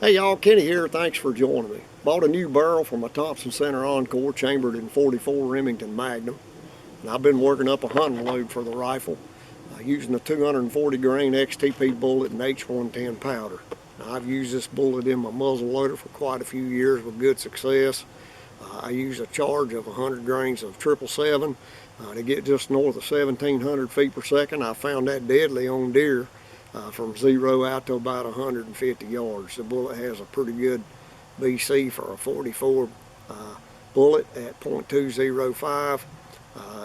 Hey y'all, Kenny here. Thanks for joining me. Bought a new barrel from a Thompson Center Encore chambered in 44 Remington Magnum. And I've been working up a hunting load for the rifle using a 240 grain XTP bullet and H110 powder. Now, I've used this bullet in my muzzle loader for quite a few years with good success. I use a charge of 100 grains of 777 to get just north of 1,700 feet per second. I found that deadly on deer. From 0 out to about 150 yards. The bullet has a pretty good BC for a 44 bullet at .205.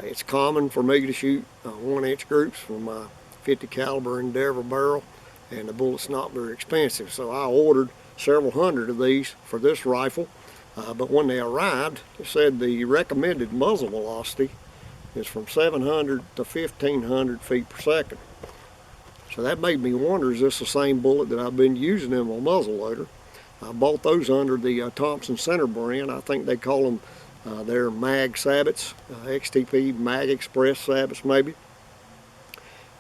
It's common for me to shoot 1-inch groups from my 50 caliber Endeavor barrel, and the bullet's not very expensive. So I ordered several hundred of these for this rifle, but when they arrived, it said the recommended muzzle velocity is from 700 to 1,500 feet per second. So that made me wonder, is this the same bullet that I've been using in my muzzle loader? I bought those under the Thompson Center brand. I think they call them their Mag Sabbats, XTP Mag Express Sabbats maybe.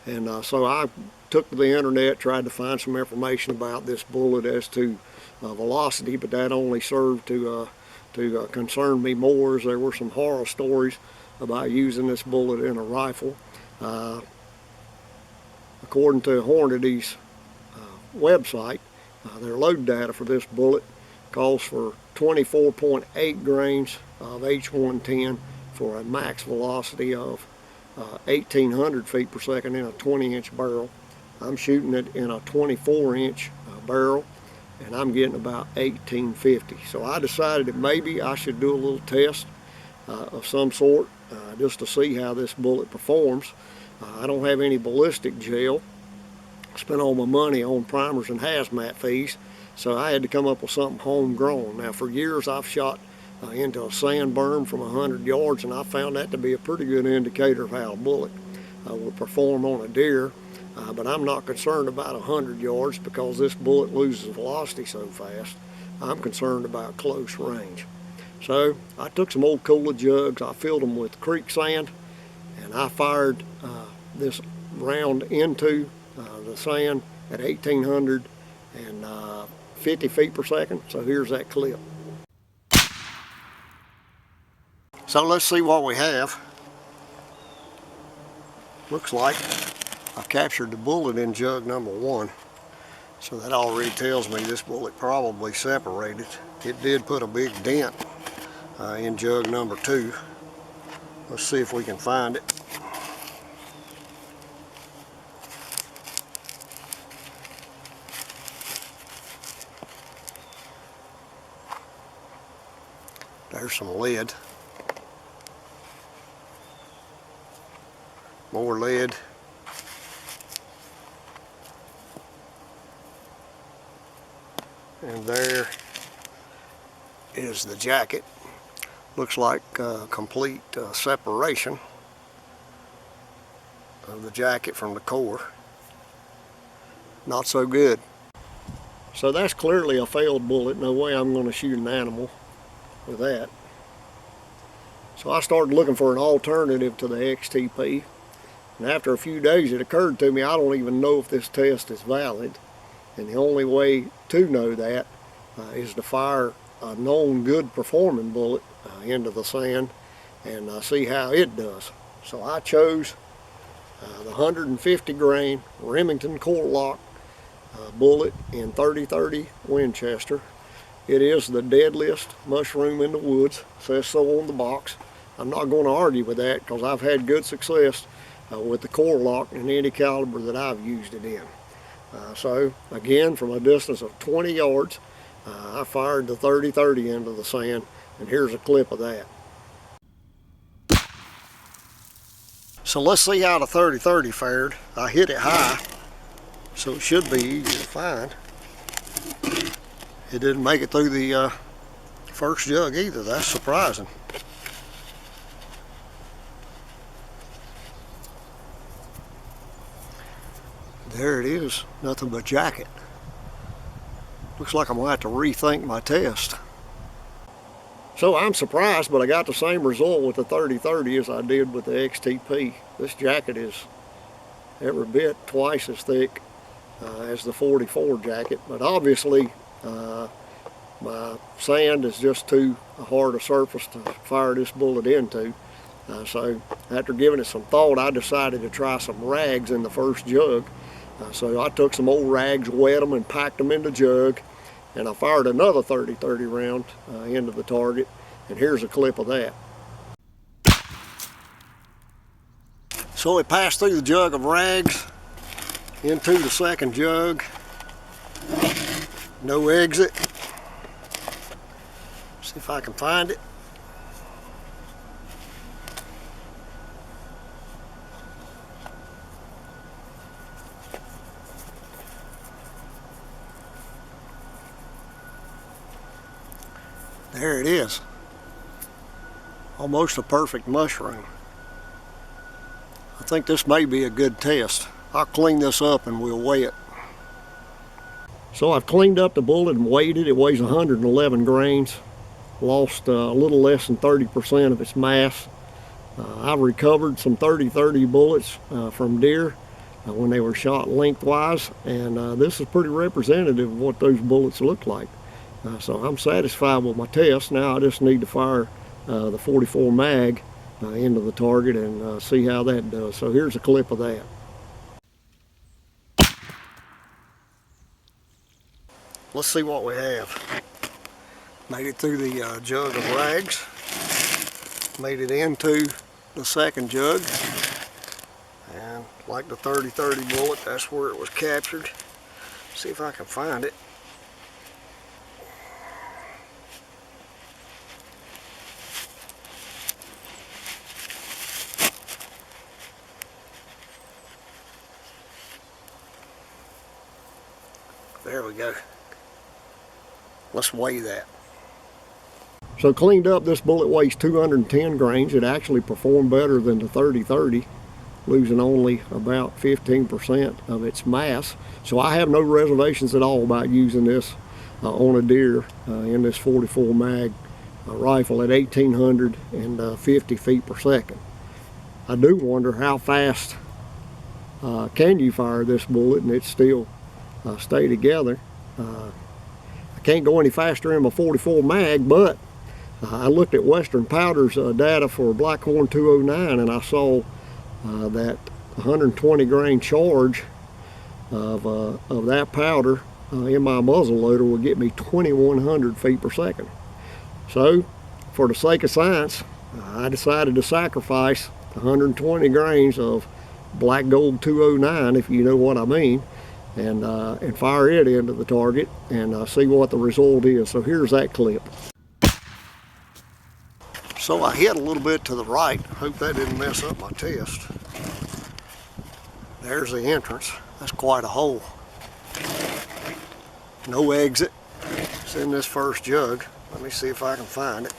And so I took to the internet, tried to find some information about this bullet as to velocity, but that only served to concern me more, as there were some horror stories about using this bullet in a rifle. According to Hornady's website, their load data for this bullet calls for 24.8 grains of H110 for a max velocity of 1,800 feet per second in a 20-inch barrel. I'm shooting it in a 24-inch barrel, and I'm getting about 1,850. So I decided that maybe I should do a little test of some sort just to see how this bullet performs. I don't have any ballistic gel. I spent all my money on primers and hazmat fees, so I had to come up with something homegrown. Now, for years I've shot into a sand berm from 100 yards, and I found that to be a pretty good indicator of how a bullet would perform on a deer. But I'm not concerned about 100 yards because this bullet loses velocity so fast. I'm concerned about close range. So I took some old Cola jugs, I filled them with creek sand, and I fired this round into the sand at 1,850 feet per second. So here's that clip. So let's see what we have. Looks like I captured the bullet in jug number 1. So that already tells me this bullet probably separated. It did put a big dent in jug number 2. Let's see if we can find it. There's some lead. More lead. And there is the jacket. Looks like complete separation of the jacket from the core. Not so good. So that's clearly a failed bullet. No way I'm going to shoot an animal with that. So I started looking for an alternative to the XTP, and after a few days it occurred to me I don't even know if this test is valid, and the only way to know that is to fire a known good performing bullet into the sand and see how it does. So I chose the 150 grain Remington core lock bullet in 30-30 Winchester. It is the deadliest mushroom in the woods, says so on the box. I'm not going to argue with that because I've had good success with the core lock in any caliber that I've used it in. So again, from a distance of 20 yards, I fired the 30-30 into the sand, and here's a clip of that. So let's see how the 30-30 fared. I hit it high, so it should be easy to find. It didn't make it through the first jug either. That's surprising. There it is, nothing but jacket. Looks like I'm going to have to rethink my test. So I'm surprised, but I got the same result with the 30-30 as I did with the XTP. This jacket is every bit twice as thick as the 44 jacket, but obviously My sand is just too hard a surface to fire this bullet into. So after giving it some thought, I decided to try some rags in the first jug. So I took some old rags, wet them, and packed them in the jug, and I fired another 30-30 round into the target, and here's a clip of that. So it passed through the jug of rags into the second jug. No exit. See if I can find it. There it is. Almost a perfect mushroom. I think this may be a good test. I'll clean this up and we'll weigh it. So I've cleaned up the bullet and weighed it. It weighs 111 grains. Lost a little less than 30% of its mass. I've recovered some 30-30 bullets from deer when they were shot lengthwise, and this is pretty representative of what those bullets look like. So I'm satisfied with my test. Now I just need to fire the 44 mag into the target and see how that does. So here's a clip of that. Let's see what we have. Made it through the jug of rags. Made it into the second jug. And like the 30-30 bullet, that's where it was captured. See if I can find it. There we go. Let's weigh that. So cleaned up, this bullet weighs 210 grains. It actually performed better than the 30-30, losing only about 15% of its mass. So I have no reservations at all about using this on a deer in this 44 mag rifle at 1850 feet per second. I do wonder how fast can you fire this bullet and it still stay together. I can't go any faster in my 44 mag, but I looked at Western Powder's data for Blackhorn 209, and I saw that 120 grain charge of that powder in my muzzle loader would get me 2100 feet per second. So for the sake of science, I decided to sacrifice 120 grains of Black Gold 209, if you know what I mean, and fire it into the target and see what the result is. So here's that clip. So I hit a little bit to the right. Hope that didn't mess up my test. There's the entrance. That's quite a hole. No exit. It's in this first jug. Let me see if I can find it.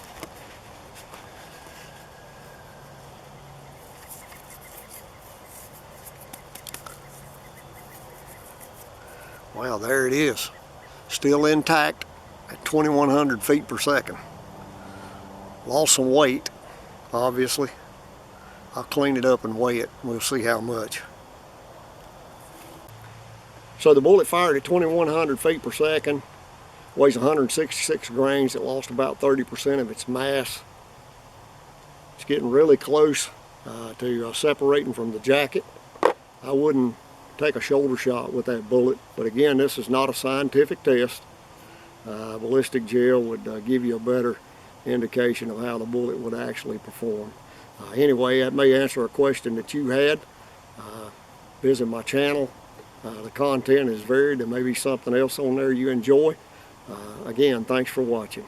Well, there it is. Still intact at 2100 feet per second. Lost some weight, obviously. I'll clean it up and weigh it. We'll see how much. So the bullet fired at 2100 feet per second, weighs 166 grains. It lost about 30% of its mass. It's getting really close to separating from the jacket. I wouldn't take a shoulder shot with that bullet, but again, this is not a scientific test. Ballistic gel would give you a better indication of how the bullet would actually perform. Anyway, that may answer a question that you had. Visit my channel. The content is varied. There may be something else on there you enjoy. Again, thanks for watching.